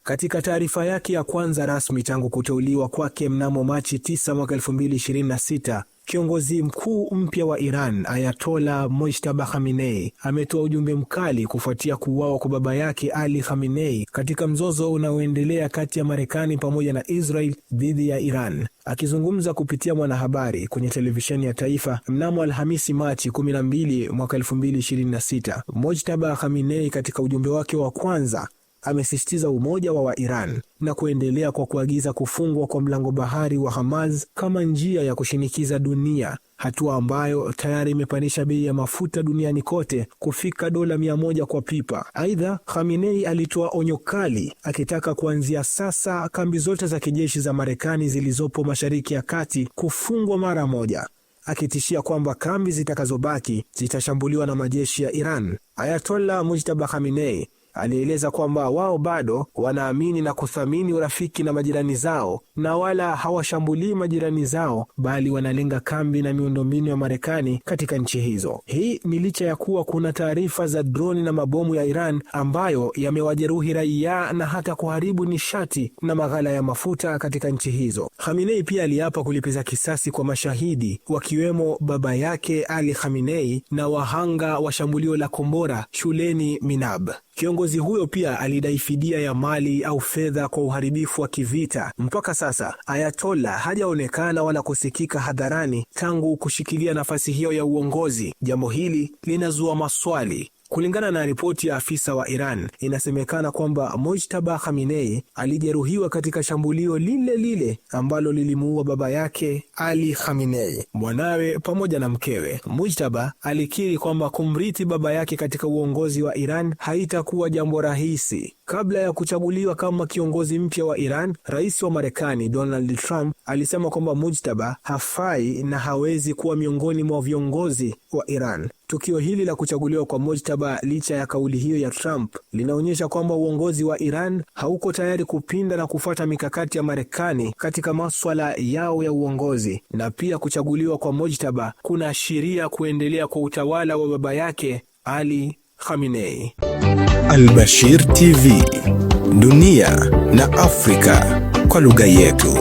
Katika taarifa yake ya kwanza rasmi tangu kuteuliwa kwake mnamo Machi 9 mwaka 2026, kiongozi mkuu mpya wa Iran Ayatollah Mojtaba Khamenei ametoa ujumbe mkali kufuatia kuuawa kwa baba yake Ali Khamenei katika mzozo unaoendelea kati ya Marekani pamoja na Israel dhidi ya Iran. Akizungumza kupitia mwanahabari kwenye televisheni ya taifa mnamo Alhamisi Machi 12 mwaka 2026, Mojtaba Khamenei katika ujumbe wake wa kwanza amesisitiza umoja wa Iran na kuendelea kwa kuagiza kufungwa kwa mlango bahari wa Hormuz kama njia ya kushinikiza dunia, hatua ambayo tayari imepandisha bei ya mafuta duniani kote kufika dola 100 kwa pipa. Aidha, Khamenei alitoa onyo kali akitaka kuanzia sasa kambi zote za kijeshi za Marekani zilizopo Mashariki ya Kati kufungwa mara moja, akitishia kwamba kambi zitakazobaki zitashambuliwa na majeshi ya Iran. Ayatollah Mojtaba Khamenei alieleza kwamba wao bado wanaamini na kuthamini urafiki na majirani zao na wala hawashambulii majirani zao, bali wanalenga kambi na miundombinu ya Marekani katika nchi hizo. Hii ni licha ya kuwa kuna taarifa za droni na mabomu ya Iran ambayo yamewajeruhi raia na hata kuharibu nishati na maghala ya mafuta katika nchi hizo. Khamenei pia aliapa kulipiza kisasi kwa mashahidi wakiwemo baba yake Ali Khamenei na wahanga wa shambulio la kombora shuleni Minab. Kiongozi huyo pia alidai fidia ya mali au fedha kwa uharibifu wa kivita. Mpaka sasa Ayatollah hajaonekana wala kusikika hadharani tangu kushikilia nafasi hiyo ya uongozi. Jambo hili linazua maswali. Kulingana na ripoti ya afisa wa Iran, inasemekana kwamba Mojtaba Khamenei alijeruhiwa katika shambulio lile lile ambalo lilimuua baba yake Ali Khamenei, mwanawe pamoja na mkewe. Mojtaba alikiri kwamba kumrithi baba yake katika uongozi wa Iran haitakuwa jambo rahisi. Kabla ya kuchaguliwa kama kiongozi mpya wa Iran, rais wa Marekani Donald Trump alisema kwamba Mojtaba hafai na hawezi kuwa miongoni mwa viongozi wa Iran. Tukio hili la kuchaguliwa kwa Mojtaba, licha ya kauli hiyo ya Trump, linaonyesha kwamba uongozi wa Iran hauko tayari kupinda na kufuata mikakati ya Marekani katika masuala yao ya uongozi. Na pia kuchaguliwa kwa Mojtaba kunaashiria kuendelea kwa utawala wa baba yake Ali Khamenei. Al-Bashir TV, dunia na Afrika kwa lugha yetu.